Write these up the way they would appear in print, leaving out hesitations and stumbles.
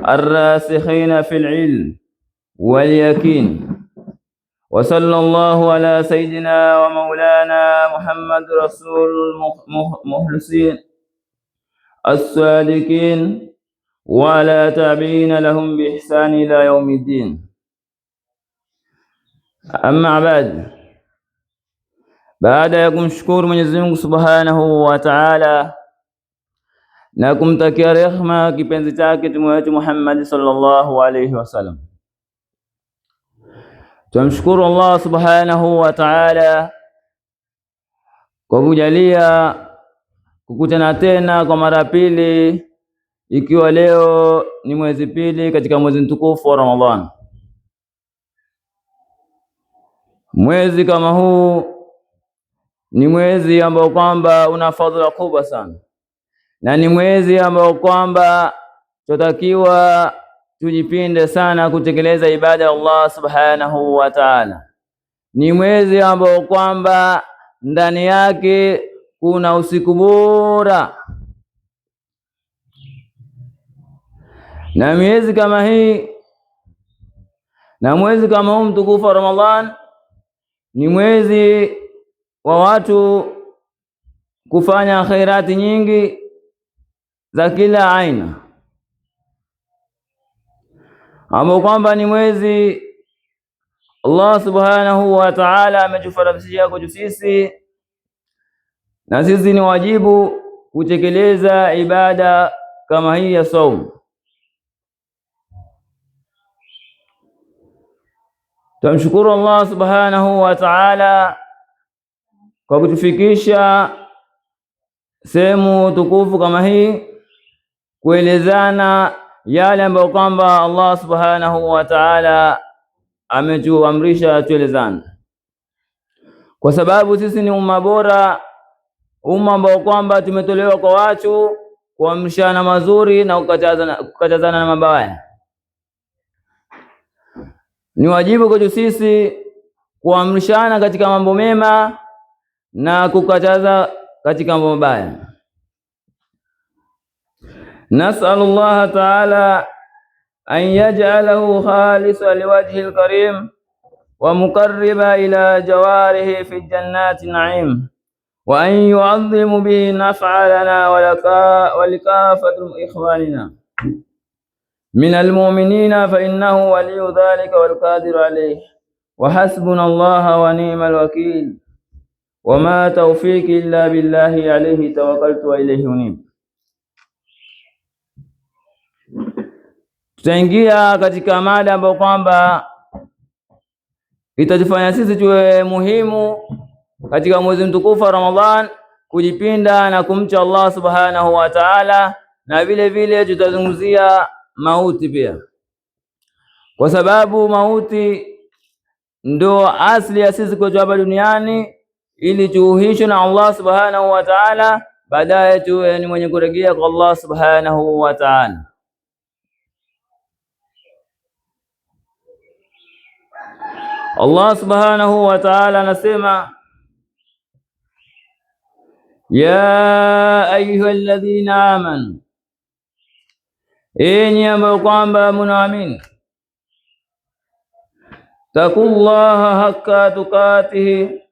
الراسخين في العلم واليقين. وصلى الله على سيدنا ومولانا محمد رسول المخلصين الصادقين وعلى تابعين لهم بإحسان إلى يوم الدين. Amma baada ya kumshukuru Mwenyezi Mungu Subhanahu wa Ta'ala na kumtakia rehema kipenzi chake mtume wetu Muhammad sallallahu alayhi wasallam, tumshukuru Allah Subhanahu wa Ta'ala kwa kujalia kukutana tena kwa mara pili, ikiwa leo ni mwezi pili katika mwezi mtukufu wa Ramadhani. Mwezi kama huu ni mwezi ambao kwamba una fadhila kubwa sana, na ni mwezi ambao kwamba tutakiwa tujipinde sana kutekeleza ibada ya Allah Subhanahu wa Ta'ala. Ni mwezi ambao kwamba ndani yake kuna usiku bora, na miezi kama hii na mwezi kama huu mtukufu wa Ramadhan ni mwezi wa watu kufanya khairati nyingi za kila aina, ambao kwamba ni mwezi Allah Subhanahu wa Ta'ala ametufaradhishia kwetu sisi, na sisi ni wajibu kutekeleza ibada kama hii ya saumu. Tumshukuru Allah Subhanahu wa Ta'ala kwa kutufikisha sehemu tukufu kama hii, kuelezana yale ambayo kwamba Allah Subhanahu wa Ta'ala ametuamrisha tuelezane, kwa sababu sisi ni umma bora, umma ambao kwamba tumetolewa kwa watu kuamrishana mazuri na kukatazana na mabaya. Ni wajibu kwetu sisi kuamrishana katika mambo mema na kukataza katika mambo mabaya. Nas'alullaha ta'ala an yaj'alahu khalisan liwajhi al-karim wa muqarriba ila jawarihi fi jannati na'im, wa an yu'azzimu bihi naf'alana wa likafati ikhwanina min al-mu'minina fa innahu waliyyu dhalika wal qadiru alayhi wa hasbunallaha wa ni'mal wakeel wa ma tawfiqi illa billahi alayhi tawakkaltu wa ilayhi unib. Tutaingia katika mada ambayo kwamba itatufanya sisi tuwe muhimu katika mwezi mtukufu wa Ramadhan, kujipinda na kumcha Allah Subhanahu wa Ta'ala, na vile vile tutazungumzia mauti pia, kwa sababu mauti ndo asili ya sisi kuja hapa duniani ili tuuhishwe na Allah Subhanahu wa Ta'ala, baadaye tuwe ni mwenye kurejea kwa Allah Subhanahu wa Ta'ala. Allah Subhanahu wa Ta'ala anasema, ya ayyuhalladhina amanu, enyi ambao kwamba mnaamini, taqullaha haqqa tuqatihi,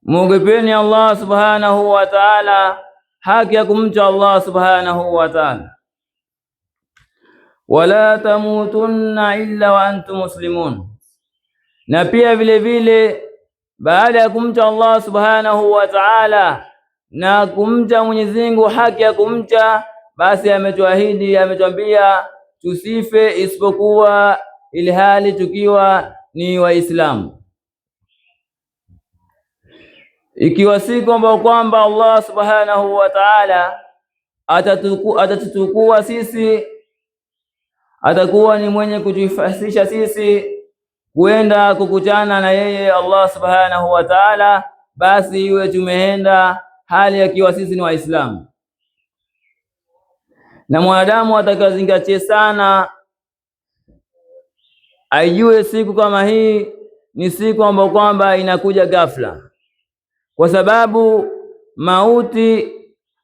mugepeni Allah Subhanahu wa Ta'ala haki ya kumcha Allah Subhanahu wa Ta'ala, wala tamutunna illa wa antum muslimun, na pia vile vile baada ya kumcha Allah Subhanahu wa Ta'ala na kumcha Mwenyezi Mungu haki ya kumcha, basi ametuahidi, ametuambia tusife isipokuwa ili hali tukiwa ni Waislamu. Ikiwa si kwamba Allah Subhanahu wa Ta'ala atatutukua sisi, atakuwa ni mwenye kutufasisha sisi kuenda kukutana na yeye Allah Subhanahu wa Ta'ala, basi iwe tumeenda hali yakiwa sisi ni Waislamu. Na mwanadamu atakazingatie sana, aijue siku kama hii ni siku ambayo kwamba inakuja ghafla, kwa sababu mauti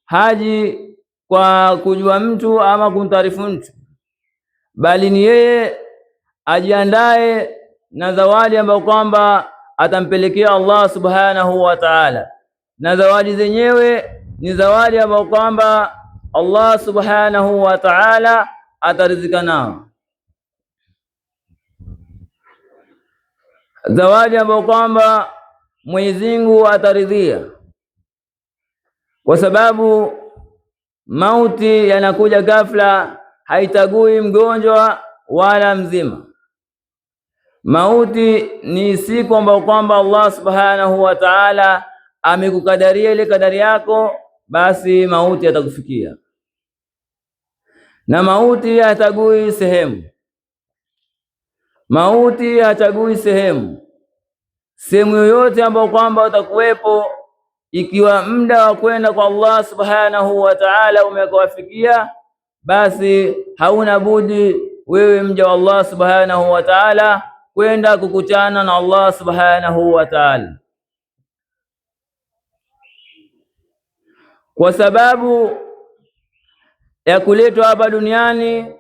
haji kwa kujua mtu ama kumtaarifu mtu, bali ni yeye ajiandae na zawadi ambayo kwamba atampelekea Allah subhanahu wa ta'ala, na zawadi zenyewe ni zawadi ambayo kwamba Allah subhanahu wa ta'ala atarizika nao, zawadi ambayo kwamba Mwenyezi Mungu ataridhia, kwa sababu mauti yanakuja ghafla, haitagui mgonjwa wala mzima. Mauti ni siku ambayo kwamba Allah subhanahu wa ta'ala amekukadaria ile kadari yako, basi mauti yatakufikia, na mauti hatagui sehemu. Mauti hatagui sehemu yoyote ambayo kwamba utakuwepo, ikiwa muda wa kwenda kwa Allah subhanahu wa ta'ala umekuwafikia, basi hauna budi wewe mja wa Allah subhanahu wa ta'ala kwenda kukutana na Allah subhanahu wa ta'ala, kwa sababu ya kuletwa hapa duniani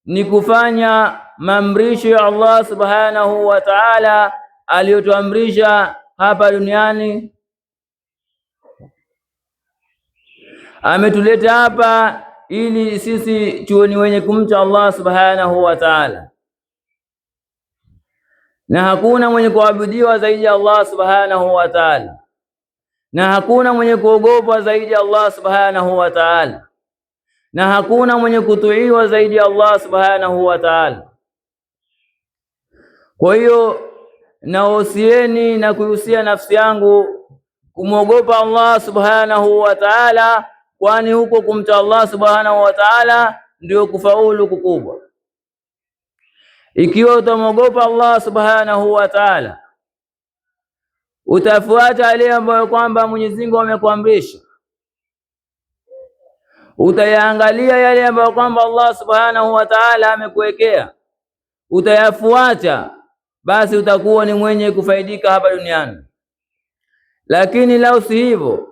ni kufanya maamrisho ya Allah subhanahu wa ta'ala aliyotuamrisha hapa duniani. Ametuleta hapa ili sisi tuwe ni wenye kumcha Allah subhanahu wa ta'ala, na hakuna mwenye kuabudiwa zaidi ya Allah subhanahu wa ta'ala, na hakuna mwenye kuogopwa zaidi ya Allah subhanahu wa ta'ala, na hakuna mwenye kutuiwa zaidi ya Allah subhanahu wa ta'ala. Kwa hiyo nahusieni na kuhusia nafsi yangu kumwogopa Allah subhanahu wa ta'ala, kwani huko kumcha Allah subhanahu wa ta'ala ndio kufaulu kukubwa. Ikiwa utamwogopa Allah subhanahu wa ta'ala, utafuata yale ambayo kwamba Mwenyezi Mungu amekuamrisha, utayaangalia yale ambayo kwamba Allah subhanahu wa ta'ala amekuwekea, utayafuata, basi utakuwa ni mwenye kufaidika hapa duniani. Lakini lau si hivyo,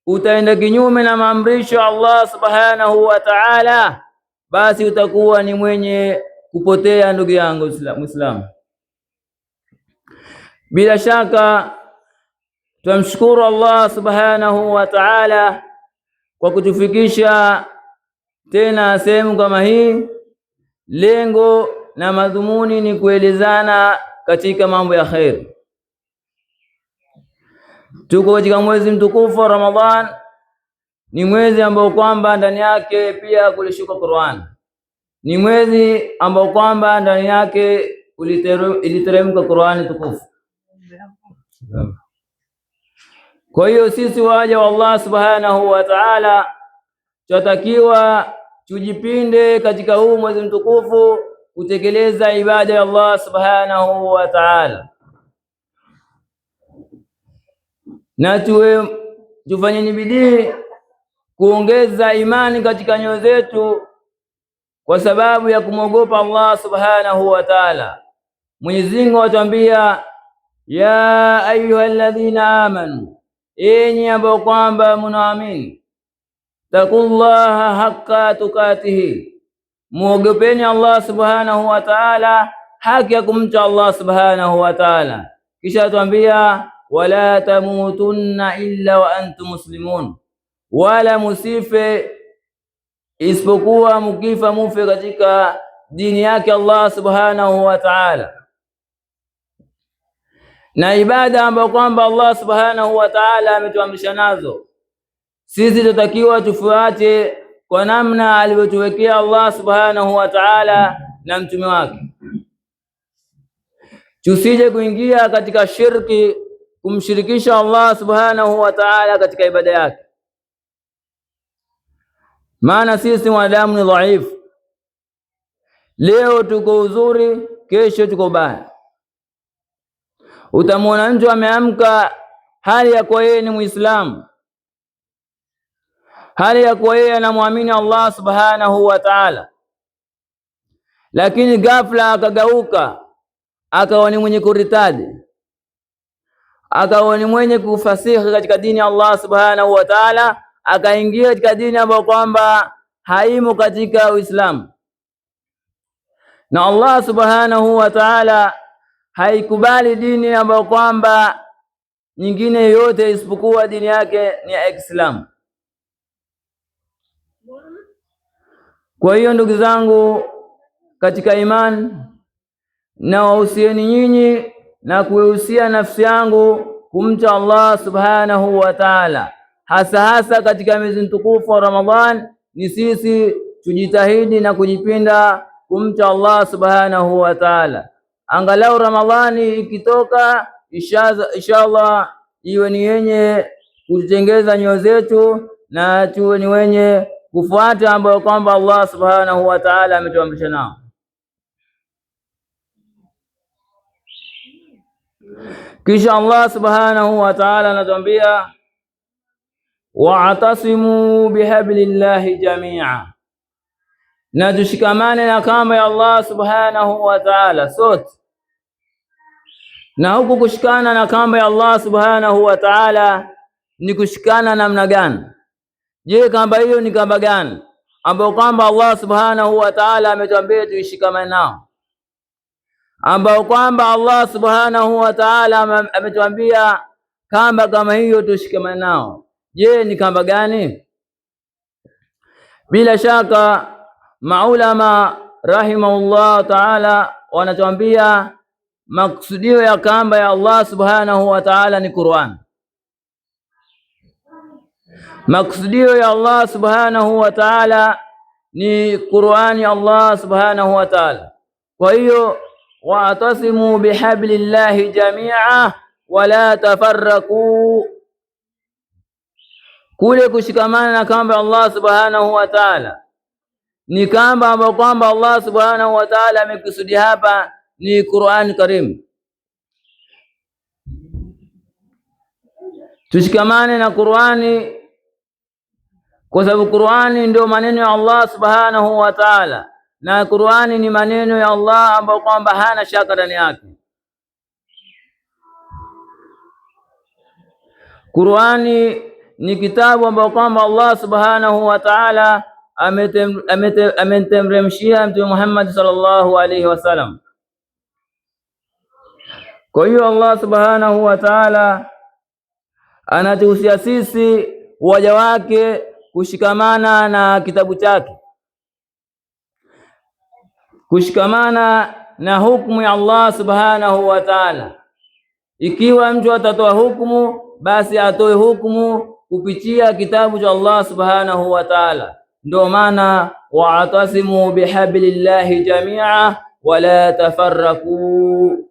utaenda kinyume na maamrisho ya Allah subhanahu wa ta'ala, basi utakuwa ni mwenye kupotea. Ndugu yangu Muislamu, bila shaka tumshukuru Allah subhanahu wa ta'ala kwa kutufikisha tena sehemu kama hii. Lengo na madhumuni ni kuelezana katika mambo ya khair. Tuko katika mwezi mtukufu wa Ramadhan, ni mwezi ambao kwamba ndani yake pia kulishuka Qur'an, ni mwezi ambao kwamba ndani yake iliteremka Qur'ani tukufu. Kwa hiyo sisi waja wa Allah subhanahu wa ta'ala tunatakiwa tujipinde katika huu mwezi mtukufu kutekeleza ibada ya Allah subhanahu wa ta'ala, na tufanye bidii kuongeza imani katika nyoyo zetu kwa sababu ya kumwogopa Allah subhanahu wa ta'ala. Mwenyezi Mungu atuambia, ya ayyuhalladhina amanu, enyi ambao kwamba mnaamini, taqullaha haqqa tukatihi, muogopeni Allah subhanahu wa ta'ala haki ya kumcha Allah subhanahu wa ta'ala. Kisha atuambia, wala tamutunna illa wa antum muslimun, wala musife isipokuwa mukifa mufe katika dini yake Allah subhanahu wa ta'ala. Na ibada ambayo kwamba Allah subhanahu wa ta'ala ametuamrisha nazo, sisi tutakiwa tufuate kwa namna alivyotuwekea Allah subhanahu wa ta'ala na mtume wake. Tusije kuingia katika shirki, kumshirikisha Allah subhanahu wa ta'ala katika ibada yake, maana sisi wanadamu ni dhaifu. Leo tuko uzuri, kesho tuko baya. Utamwona mtu ameamka hali ya kuwa yeye ni Muislamu, hali ya kuwa yeye anamwamini Allah subhanahu wa ta'ala, lakini ghafla akageuka akawa ni mwenye kuritadi, akawa ni mwenye kufasihi katika dini ya Allah subhanahu wa ta'ala, akaingia katika dini ambayo kwamba haimo katika Uislamu. na Allah subhanahu wa ta'ala haikubali dini ambayo kwamba nyingine yote isipokuwa dini yake ni ya Islam. Kwa hiyo ndugu zangu katika imani, na wahusieni nyinyi na kuhusia nafsi yangu kumcha Allah subhanahu wa ta'ala, hasa katika mwezi mtukufu wa Ramadhan. Ni sisi tujitahidi na kujipinda kumcha Allah subhanahu wa ta'ala. Angalau Ramadhani ikitoka, inshallah iwe ni yenye kutengeza nyoyo zetu na tuwe ni wenye kufuata ambayo kwamba Allah subhanahu wa ta'ala ametuamrisha nao. Kisha Allah subhanahu wa ta'ala anatuambia, wa'tasimu bihablillahi jami'a, na tushikamane na kamba ya Allah subhanahu wa ta'ala sote. Na huku kushikana na kamba ya Allah subhanahu wa ta'ala ni kushikana namna gani? Je, kamba hiyo ni kamba gani ambayo kwamba Allah subhanahu wa ta'ala ametuambia tuishikamane nao, ambao kwamba Allah subhanahu wa ta'ala ametuambia kamba kama hiyo tushikamane nao? Je, ni kamba gani? Bila shaka maulama rahimahullah ta'ala wanatuambia maksudio ya kamba ya Allah subhanahu wa ta'ala ni Qur'an. Maksudio ya Allah subhanahu wa ta'ala ni Qur'ani ya Allah subhanahu wa ta'ala. Kwa hiyo wa'tasimu bihablillahi jami'a wala tafarraqu, kule kushikamana na kamba ya Allah subhanahu wa ta'ala ni kamba ambayo kwamba Allah subhanahu wa ta'ala amekusudia hapa ni Qur'an Karim. Tushikamane na Qur'ani kwa sababu Qur'ani ndio maneno ya Allah subhanahu wa ta'ala, na Qur'ani ni maneno ya Allah ambayo kwamba hana shaka ndani yake. Qur'ani ni kitabu ambacho kwamba Allah subhanahu wa ta'ala ametemremshia Mtume Muhammad sallallahu alaihi wasallam. Kwa hiyo Allah subhanahu wa ta'ala anatuhusia sisi waja wake kushikamana na kitabu chake, kushikamana na hukumu ya Allah subhanahu wa ta'ala. Ikiwa mtu atatoa hukumu, basi atoe hukumu kupitia kitabu cha Allah subhanahu wa ta'ala. Ndio maana wa'tasimu bihablillahi jami'a wala tafarraqu,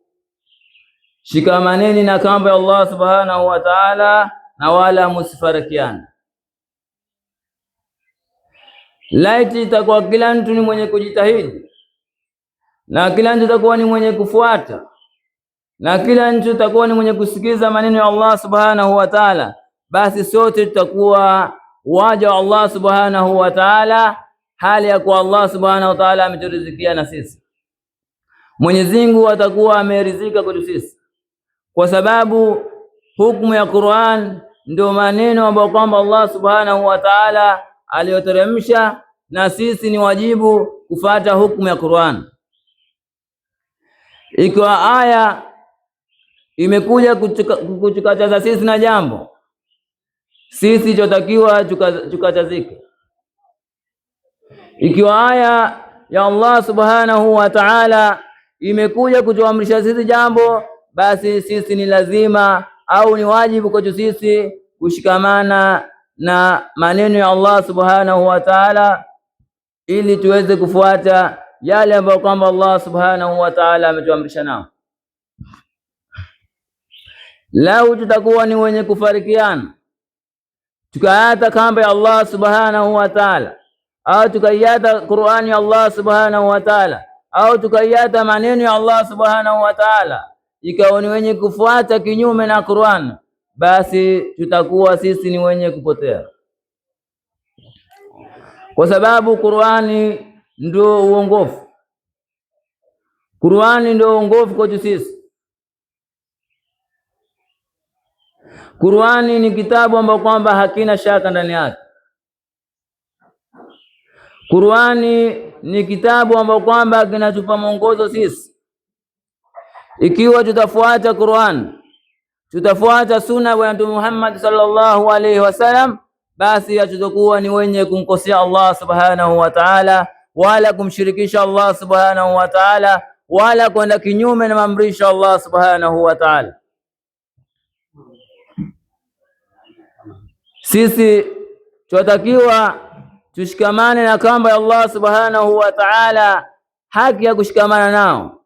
shikamaneni na kamba ya Allah subhanahu wa ta'ala na wala musifarikiana. Laiti itakuwa kila mtu ni mwenye kujitahidi na kila mtu itakuwa ni mwenye kufuata na kila mtu itakuwa ni mwenye kusikiza maneno ya Allah subhanahu wa ta'ala, basi sote tutakuwa waja wa Allah subhanahu wa ta'ala, hali ya kuwa Allah subhanahu wa ta'ala ameturizikia na sisi. Mwenyezi Mungu atakuwa amerizika kwetu sisi, kwa sababu hukumu ya Qur'an ndio maneno ambayo kwamba Allah subhanahu wa ta'ala aliyoteremsha, na sisi ni wajibu kufuata hukumu ya Qur'an. Ikiwa aya imekuja kutukataza sisi na jambo, sisi tunatakiwa tukatazike. Ikiwa aya ya Allah subhanahu wa ta'ala imekuja kutuamrisha sisi jambo, basi sisi ni lazima au ni wajibu kwetu sisi kushikamana na maneno ya Allah subhanahu wa ta'ala, ili tuweze kufuata yale ambayo kwamba Allah subhanahu wa ta'ala ametuamrisha nao. Lau tutakuwa ni wenye kufarikiana, tukayata kamba ya Allah subhanahu wa ta'ala, au tukayata Qur'ani ya Allah subhanahu wa ta'ala, au tukayata maneno ya Allah subhanahu wa ta'ala, ikawa ni wenye kufuata kinyume na Qur'an, basi tutakuwa sisi ni wenye kupotea, kwa sababu Qur'ani ndio uongofu. Qur'ani ndio uongofu kwetu sisi. Qur'ani ni kitabu ambacho kwamba hakina shaka ndani yake. Qur'ani ni kitabu ambacho kwamba kinatupa mwongozo sisi. Ikiwa tutafuata Qur'an, tutafuata sunna ya Mtume Muhammad sallallahu alaihi wasallam, basi hatutakuwa ni wenye kumkosea Allah subhanahu wa ta'ala, wala kumshirikisha Allah subhanahu wa ta'ala, wala kwenda kinyume na maamrisho Allah subhanahu wa ta'ala. Sisi tunatakiwa tushikamane na kamba ya Allah subhanahu wa ta'ala, haki ya kushikamana nao,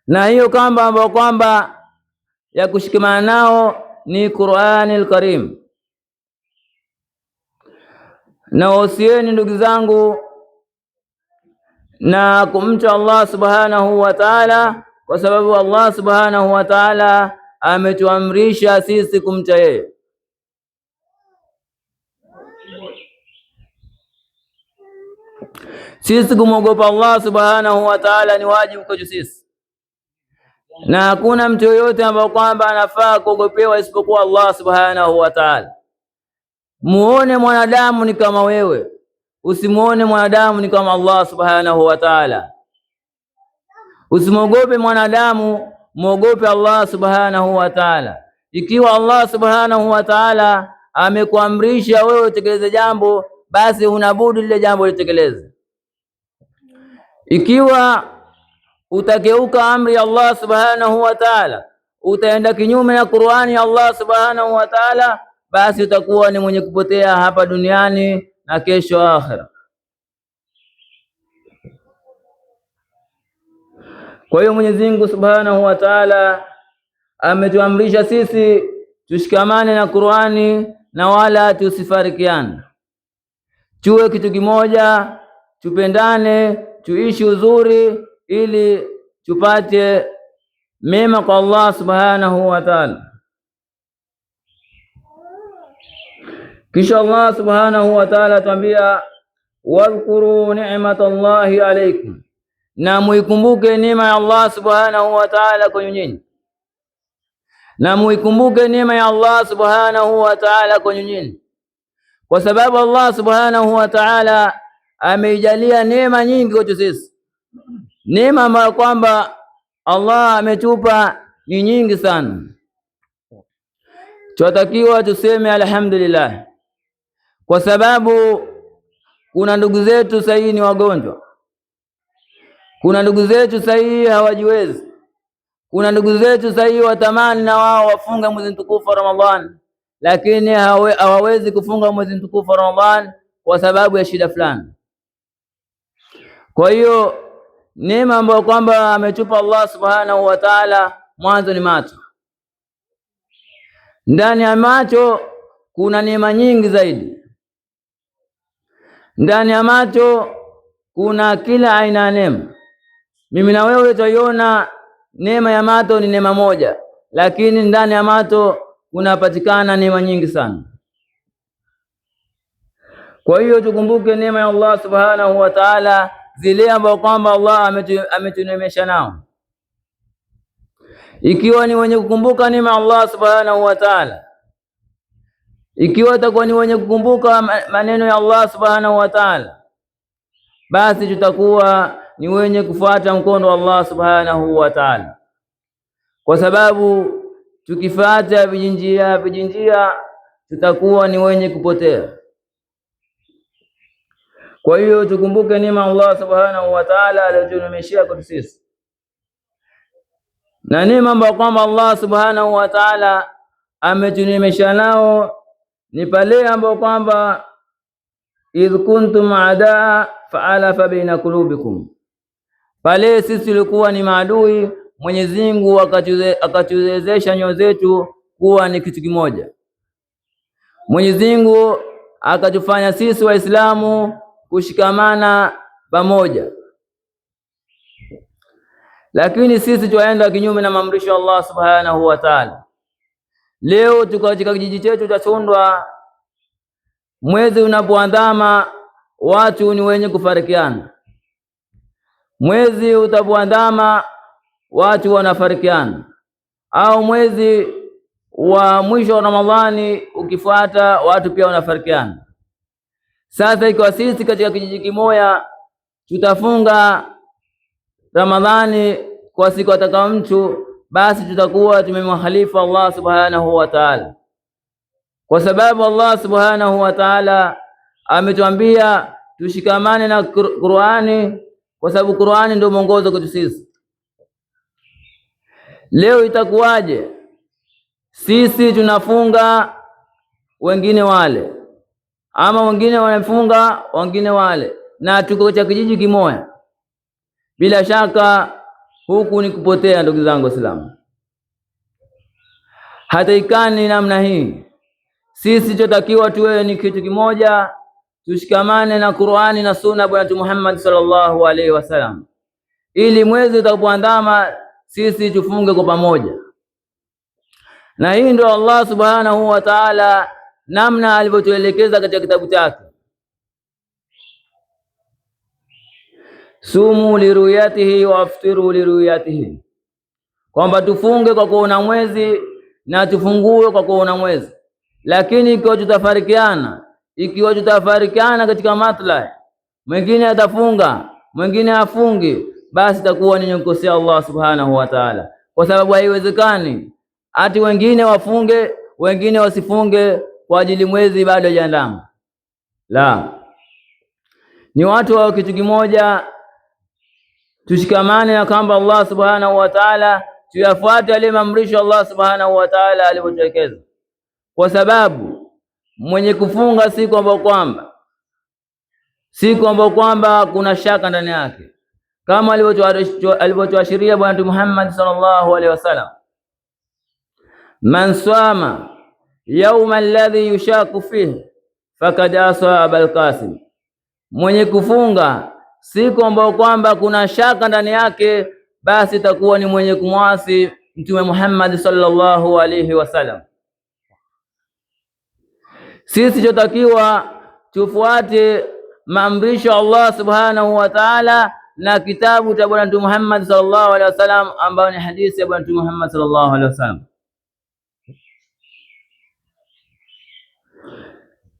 na hiyo kamba ambayo kwamba ya kushikamana nao ni Qur'anil Karim. Na wasieni ndugu zangu na kumcha Allah subhanahu wa ta'ala, kwa sababu Allah subhanahu wa ta'ala ametuamrisha sisi kumcha yeye. Sisi kumwogopa Allah subhanahu wa ta'ala ni wajibu kwetu sisi, na hakuna mtu yoyote ambaye kwamba anafaa kuogopewa isipokuwa Allah subhanahu wa ta'ala. Muone mwanadamu ni kama wewe, usimuone mwanadamu ni kama Allah subhanahu wa ta'ala. Usimwogope mwanadamu, muogope Allah subhanahu wa ta'ala. Ikiwa Allah subhanahu wa ta'ala amekuamrisha wewe utekeleze jambo, basi unabudi lile jambo litekeleze. Ikiwa utakeuka amri ya Allah subhanahu wa ta'ala, utaenda kinyume na Qur'ani ya Allah subhanahu wa ta'ala, basi utakuwa ni mwenye kupotea hapa duniani na kesho akhera. Kwa hiyo Mwenyezi Mungu subhanahu wa ta'ala ametuamrisha sisi tushikamane na Qur'ani na wala tusifarikiane, tuwe kitu kimoja, tupendane, tuishi uzuri ili tupate mema kwa Allah subhanahu wa ta'ala. Kisha Allah subhanahu wa ta'ala tuambia, wadhkuru ni'matallahi alaykum, na muikumbuke neema ya Allah subhanahu wa ta'ala kwa nyinyi, na muikumbuke neema ya Allah subhanahu wa ta'ala kwa nyinyi, kwa sababu Allah subhanahu wa ta'ala ameijalia neema nyingi kwetu sisi. Neema ambayo kwamba Allah ametupa ni nyingi sana, tunatakiwa tuseme alhamdulillah, kwa sababu kuna ndugu zetu sahihi ni wagonjwa, kuna ndugu zetu sahihi hawajiwezi, kuna ndugu zetu sahihi watamani na wao wafunga mwezi mtukufu wa Ramadhan, lakini hawawezi kufunga mwezi mtukufu wa Ramadhan kwa sababu ya shida fulani. Kwa hiyo neema ambayo kwamba ametupa Allah subhanahu wa ta'ala, mwanzo ni macho. Ndani ya macho kuna neema nyingi zaidi. Ndani ya macho kuna kila aina ya neema. Mimi na wewe tutaiona neema ya macho ni neema moja, lakini ndani ya macho kunapatikana neema nyingi sana. Kwa hiyo tukumbuke neema ya Allah subhanahu wa ta'ala, zile ambazo kwamba Allah ametunemesha nao. Ikiwa ni wenye kukumbuka neema Allah subhanahu wa ta'ala, ikiwa utakuwa ni wenye kukumbuka maneno ya Allah subhanahu wa ta'ala, basi tutakuwa ni wenye kufuata mkondo wa Allah subhanahu wa ta'ala, kwa sababu tukifuata vijinjia tutakuwa ni wenye kupotea. Kwa hiyo tukumbuke neema Allah subhanahu wa ta'ala aliyotunemeshia kwetu sisi, na neema ambayo kwamba Allah subhanahu wa ta'ala ametunemesha nao ni pale ambapo kwamba idh kuntum a'daa fa'alafa baina qulubikum, pale sisi tulikuwa ni maadui, Mwenyezi Mungu akatuwezesha nyoyo zetu kuwa ni kitu kimoja. Mwenyezi Mungu akatufanya sisi Waislamu kushikamana pamoja, lakini sisi tuaenda kinyume na maamrisho ya Allah subhanahu wa ta'ala. Leo tuko katika kijiji chetu cha Tundwa, mwezi unapoandama watu ni wenye kufarikiana. Mwezi utapoandama watu wanafarikiana, au mwezi wa mwisho wa Ramadhani ukifuata watu pia wanafarikiana. Sasa ikiwa sisi katika kijiji kimoja tutafunga Ramadhani kwa siku ataka mtu, basi tutakuwa tumemkhalifu Allah subhanahu wa ta'ala, kwa sababu Allah subhanahu wa ta'ala ametuambia tushikamane na Qur'ani, kwa sababu Qur'ani ndio mwongozo kwetu sisi. Leo itakuwaje sisi tunafunga wengine wale, ama wengine wanafunga wengine wale, na tuko katika kijiji kimoja? Bila shaka huku ni kupotea, ndugu zangu Waislamu. Hata ikani namna hii, sisi tunatakiwa tuwe ni kitu kimoja, tushikamane na Qur'ani na Sunna Bwana Muhammad sallallahu alaihi wasallam, ili mwezi utakapoandama sisi tufunge kwa pamoja. Na hii ndio Allah subhanahu wa ta'ala namna alivyotuelekeza katika kitabu chake, sumu liruyatihi wa aftiru liruyatihi, kwamba tufunge kwa kuona mwezi na tufungue kwa kuona mwezi. Lakini ikiwa tutafarikiana katika maslahi, mwingine atafunga mwingine afungi, basi takuwa ni kukosea Allah subhanahu wa ta'ala, kwa sababu haiwezekani ati wengine wafunge wengine wasifunge kwa ajili mwezi bado hajaandama. La, ni watu wa kitu kimoja. Tushikamane na kamba Allah subhanahu wa ta'ala, tuyafuate yale maamrisho Allah subhanahu wa ta'ala alivyotuelekeza, kwa sababu mwenye kufunga si kwamba kuna shaka ndani yake, kama alivyotuashiria Bwana Muhammad sallallahu alaihi wasallam, man swama yawma alladhi yushaku fihi fakad asa Abul Qasim, mwenye kufunga siku ambayo kwamba kuna shaka ndani yake, basi itakuwa ni mwenye kumwasi Mtume Muhammad sallallahu alaihi wasallam. Sisi tunatakiwa tufuate maamrisho Allah subhanahu wa ta'ala na kitabu cha Bwana Muhammad sallallahu alaihi wasallam, ambayo ni hadithi ya Bwana Muhammad sallallahu alaihi wasallam.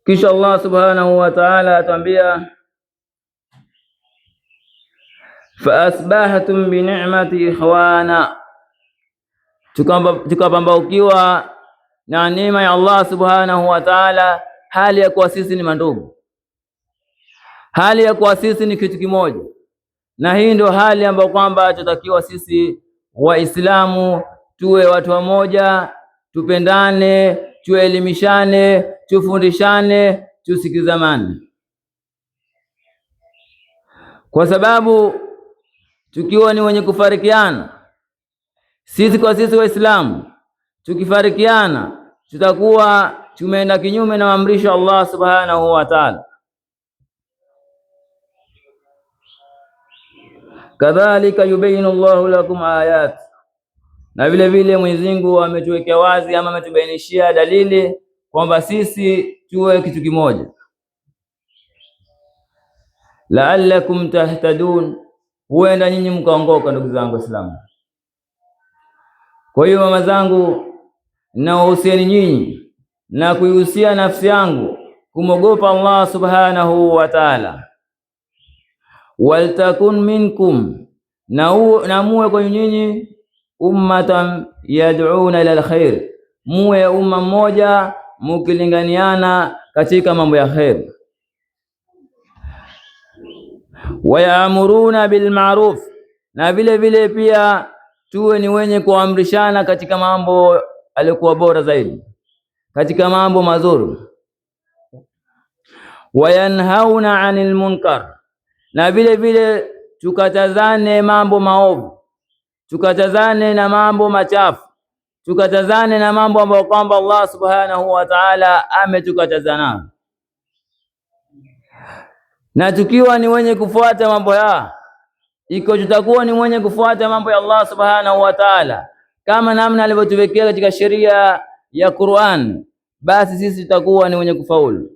Kisha Allah subhanahu wa ta'ala atuambia, fa asbahtum bi ni'mati ikhwana, tukapambaukiwa na neema ya Allah subhanahu wa ta'ala, hali ya kuwa sisi ni mandugu, hali ya kuwa sisi ni kitu kimoja. Na hii ndio hali ambayo kwamba tutakiwa sisi Waislamu tuwe watu wamoja, tupendane, tuelimishane, tufundishane, tusikizamane, kwa sababu tukiwa ni wenye kufarikiana sisi kwa sisi Waislamu, tukifarikiana tutakuwa tumeenda kinyume na maamrisho Allah subhanahu wa ta'ala. Kadhalika yubayinu Allahu lakum ayat, na vile vile Mwenyezi Mungu ametuwekea wazi ama ametubainishia dalili kwamba sisi tuwe kitu kimoja, la'allakum tahtadun, huenda nyinyi mkaongoka. Ndugu zangu Waislamu, kwa hiyo mama zangu, nawahusieni nyinyi na kuihusia nafsi yangu kumogopa Allah subhanahu wa ta'ala. Waltakun minkum, na muwe kwa nyinyi ummatan yad'una ila alkhair, muwe umma mmoja mukilinganiana katika mambo ya khair. Wayamuruna bil ma'ruf, na vile vile pia tuwe ni wenye kuamrishana katika mambo alikuwa bora zaidi, katika mambo mazuri. Wayanhauna 'anil munkar, na vile vile tukatazane mambo maovu, tukatazane na mambo machafu, tukatazane na mambo ambayo kwamba Allah subhanahu wa ta'ala ametukatazana. Na tukiwa ni wenye kufuata mambo ya tutakuwa ni mwenye kufuata mambo ya Allah subhanahu wa ta'ala kama namna alivyotuwekea katika sheria ya Qur'an, basi sisi tutakuwa ni wenye kufaulu.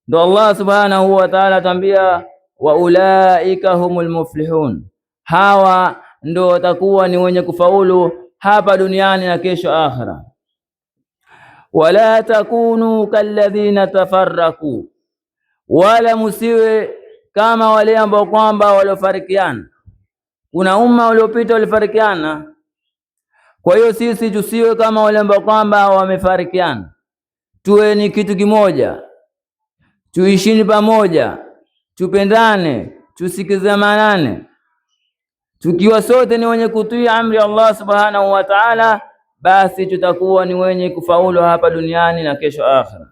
Ndio Allah subhanahu wa ta'ala atambia, wa ulaika humul muflihun, hawa ndio watakuwa ni wenye kufaulu hapa duniani na kesho akhira. Wala takunu kalladhina tafarraku, wala musiwe kama wale ambao kwamba waliofarikiana. Kuna umma uliopita walifarikiana, kwa hiyo sisi tusiwe kama wale ambao kwamba wamefarikiana. Tuwe ni kitu kimoja, tuishini pamoja, tupendane, tusikizanane. Tukiwa sote ni wenye kutii amri ya Allah subhanahu wa ta'ala, basi tutakuwa ni wenye kufaulu hapa duniani na kesho akhira.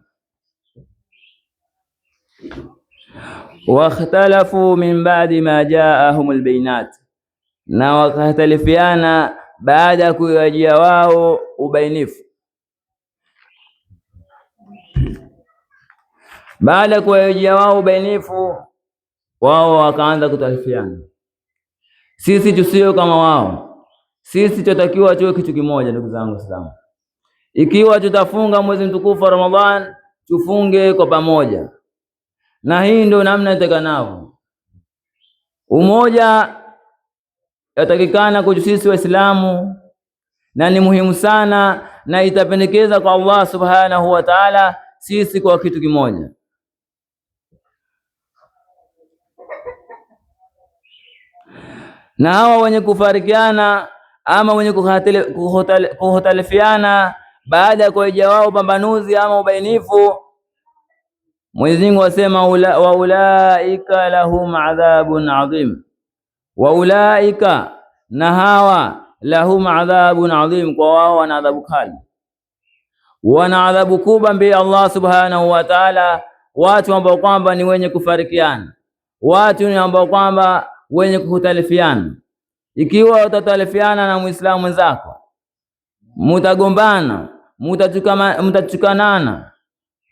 Wakhtalafu min ba'di ma ja'ahumul bayinat, na wakhtalifiana baada ya kuyajia wao ubainifu. Baada ya kuyajia wao ubainifu, wao wakaanza kutalifiana. Sisi tusio kama wao, sisi tutakiwa tuwe kitu kimoja. Ndugu zangu Waislamu, ikiwa tutafunga mwezi mtukufu wa Ramadhan, tufunge kwa pamoja, na hii ndio namna itakanavyo. Umoja yatakikana kwa sisi Waislamu, na ni muhimu sana, na itapendekeza kwa Allah subhanahu wa ta'ala sisi kwa kitu kimoja. Na hawa wenye kufarikiana ama wenye kuhotalifiana baada ya kuja wao pambanuzi ama ubainifu, Mwenyezi Mungu asema wa ulaika lahum adhabun adhim, wa ulaika, na hawa, lahum adhabun adhim, kwa wao wana adhabu kali, wana adhabu kubwa mbele Allah subhanahu wa ta'ala. Watu ambao kwamba ni wenye kufarikiana, watu ni ambao kwamba wenye kuhutalifiana. Ikiwa utatalifiana na Muislamu mwenzako, mutagombana, mutatukanana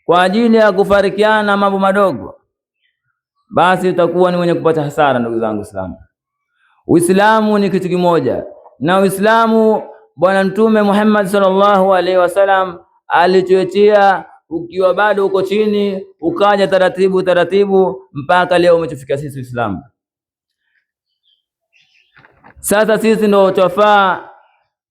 kwa ajili ya kufarikiana mambo madogo, basi utakuwa ni mwenye kupata hasara. Ndugu zangu Waislamu, Uislamu ni kitu kimoja, na Uislamu Bwana Mtume Muhammad sallallahu alaihi wasallam alituetia ukiwa bado uko chini, ukaja taratibu taratibu mpaka leo umetufika sisi Uislamu. Sasa sisi ndio twafaa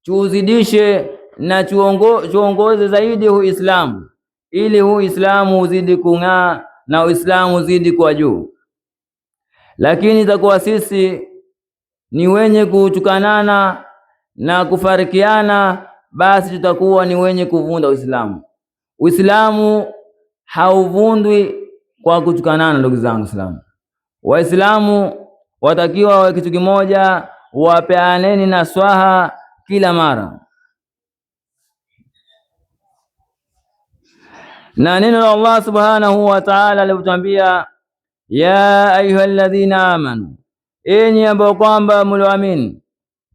tuuzidishe na tuongoze zaidi Uislamu, ili Uislamu uzidi kung'aa na Uislamu uzidi kwa juu. Lakini itakuwa sisi ni wenye kutukanana na kufarikiana, basi tutakuwa ni wenye kuvunda Uislamu. Uislamu hauvundwi kwa kutukanana. Ndugu zangu Waislamu, Waislamu watakiwa wawe kitu kimoja, wapeaneni naswaha kila mara. Na neno la Allah subhanahu wa ta'ala alituambia, ya ayyuhalladhina amanu, enyi ambao kwamba mlioamini,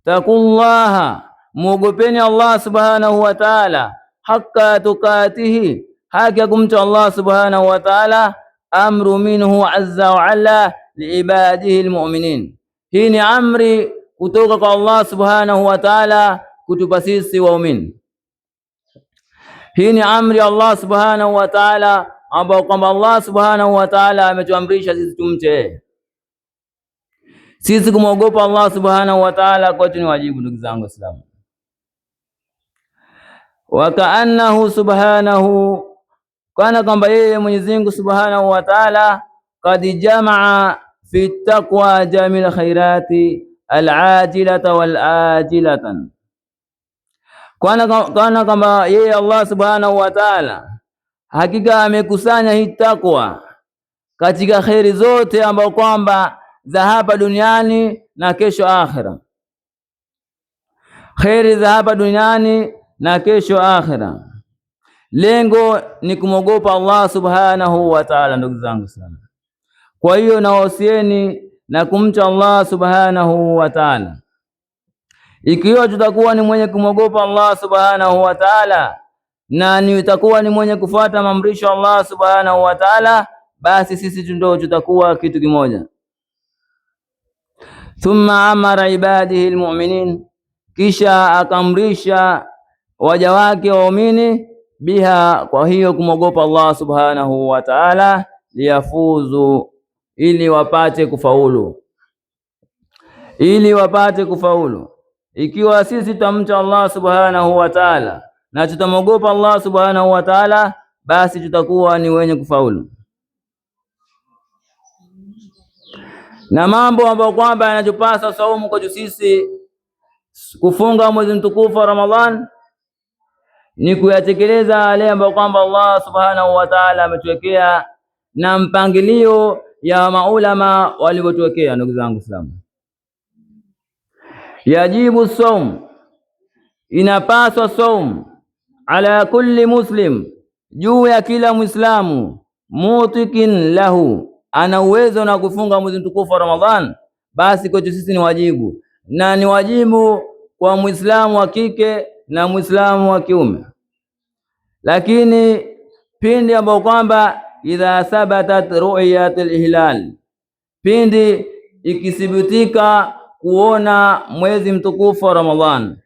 taqullaha, muogopeni Allah subhanahu wa ta'ala, haqqa tukatihi, haki ya kumcha Allah subhanahu wa ta'ala. Amru minhu azza wa alla liibadihi almu'minin, hii ni amri kutoka kwa Allah subhanahu wa ta'ala kutupa sisi waumini. Hii ni amri Allah subhanahu wa ta'ala, ambao kwamba Allah subhanahu wa ta'ala ametuamrisha sisi tumche. Sisi kumwogopa Allah subhanahu wa ta'ala kwetu ni wajibu. Ndugu zangu Waislamu, wa kaannahu subhanahu, kana kwamba yeye Mwenyezi Mungu subhanahu wa ta'ala qad jamaa fi taqwa jamil khairati al-ajilata wal-ajilatan, kana kwamba yeye Allah subhanahu wa ta'ala hakika amekusanya hii takwa katika khairi zote ambao kwamba za hapa duniani na kesho akhira. Khairi za hapa duniani na kesho akhira, lengo ni kumwogopa Allah subhanahu wa ta'ala. Ndugu zangu sana, kwa hiyo nawahusieni na kumcha Allah subhanahu wa ta'ala. Ikiwa tutakuwa ni mwenye kumwogopa Allah subhanahu wa ta'ala na nitakuwa ni mwenye kufuata maamrisho Allah subhanahu wa ta'ala, basi sisi ndio tutakuwa kitu kimoja. Thumma amara ibadihi almu'minin, kisha akamrisha waja wake waumini, biha, kwa hiyo kumwogopa Allah subhanahu wa ta'ala, liyafuzu, ili wapate kufaulu, ili wapate kufaulu. Ikiwa sisi tutamcha Allah subhanahu wa ta'ala na tutamwogopa Allah subhanahu wa ta'ala, basi tutakuwa ni wenye kufaulu. Na mambo ambayo kwamba yanatupasa saumu kwetu sisi kufunga mwezi mtukufu wa Ramadhan ni kuyatekeleza yale ambayo kwamba Allah subhanahu wa ta'ala ametuwekea na mpangilio ya maulama walivyotuwekea. Ndugu zangu Islam, yajibu saum, inapaswa saum ala kulli muslim, juu ya kila Muislamu, mutikin lahu, ana uwezo na kufunga mwezi mtukufu wa Ramadhan, basi kwetu sisi ni wajibu, na ni wajibu kwa Muislamu wa kike na Muislamu wa kiume. Lakini pindi ambapo kwamba idha thabatat ru'yatul hilal, pindi ikithibitika kuona mwezi mtukufu wa Ramadhan,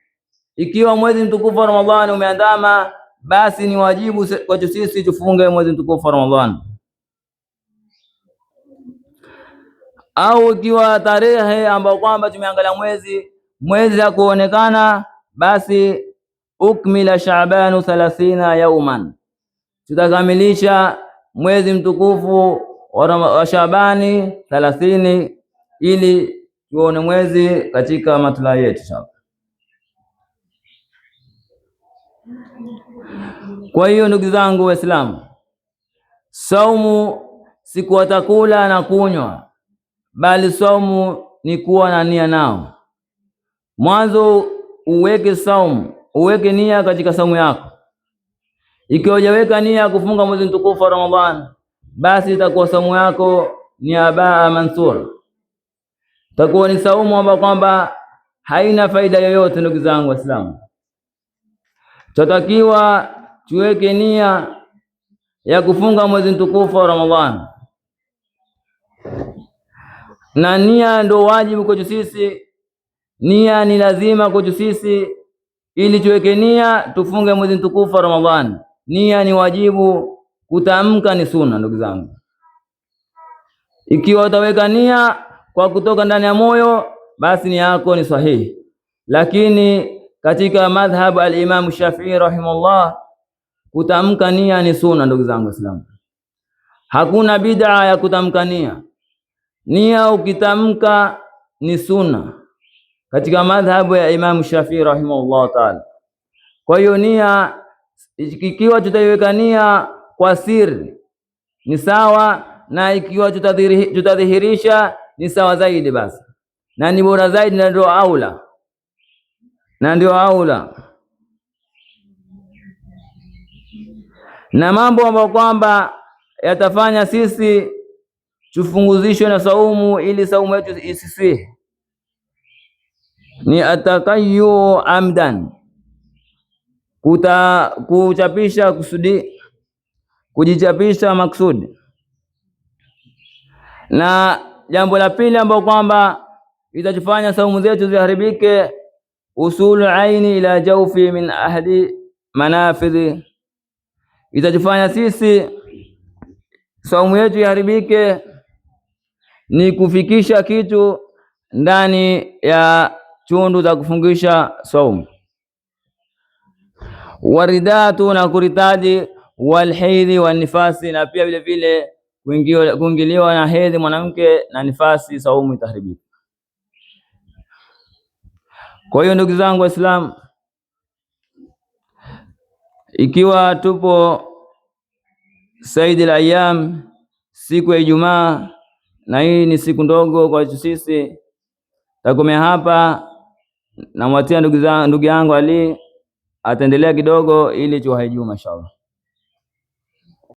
ikiwa mwezi mtukufu wa Ramadhan umeandama, basi ni wajibu kwetu sisi tufunge mwezi mtukufu wa Ramadhan. Au ikiwa tarehe ambayo kwamba tumeangalia mwezi hakuonekana, basi ukmila Shaabanu 30 yauman, tutakamilisha mwezi mtukufu wa Shaabani 30 ili tuone mwezi katika matla yetu. Kwa hiyo ndugu zangu Waislamu, saumu si kuwatakula na kunywa, bali saumu ni kuwa na nia nao. Mwanzo uweke nia katika saumu yako. Ikiwa hujaweka nia ya kufunga mwezi mtukufu wa Ramadhan, basi itakuwa saumu yako ni abaa mansur, itakuwa ni saumu ambayo kwamba haina faida yoyote. Ndugu zangu Waislamu, tutakiwa tuweke nia ya kufunga mwezi mtukufu wa Ramadhan, na nia ndio wajibu kwetu sisi. Nia ni lazima kwetu sisi, ili tuweke nia tufunge mwezi mtukufu wa Ramadhan. Nia ni wajibu, kutamka ni sunna. Ndugu zangu, ikiwa utaweka nia kwa kutoka ndani ya moyo, basi nia yako ni sahihi. Lakini katika madhhab al-Imam Shafi'i rahimahullah, kutamka nia ni sunna. Ndugu zangu Waislamu, hakuna bid'a ya kutamka nia. Nia ukitamka ni sunna katika madhhabu ya Imam Shafi'i rahimahullah ta'ala. Kwa hiyo nia, ikiwa tutaiweka nia kwa siri ni sawa, na ikiwa tutadhihirisha ni sawa zaidi, basi na ni bora zaidi, na ndio aula. Na mambo ambayo kwamba yatafanya sisi tufunguzishwe na saumu ili saumu yetu isisihi ni atakayu amdan, kuchapisha kusudi, kujichapisha maksudi. Na jambo la pili ambalo kwamba itatufanya saumu zetu ziharibike, usulu aini ila jawfi min ahdi manafidhi, itatufanya sisi saumu yetu iharibike ni kufikisha kitu ndani ya chundu za kufungisha saumu, waridatu, na kuritaji, walhaidhi wa nifasi, na pia vile vile kuingiliwa na hedhi mwanamke na nifasi, saumu itaharibika. Kwa hiyo ndugu zangu Waislamu, ikiwa tupo saidi la ayyam, siku ya Ijumaa, na hii ni siku ndogo kwa sisi, takomea hapa. Namwatia ndugu yangu Ali ataendelea kidogo ili tuwahi juu, mashaallah.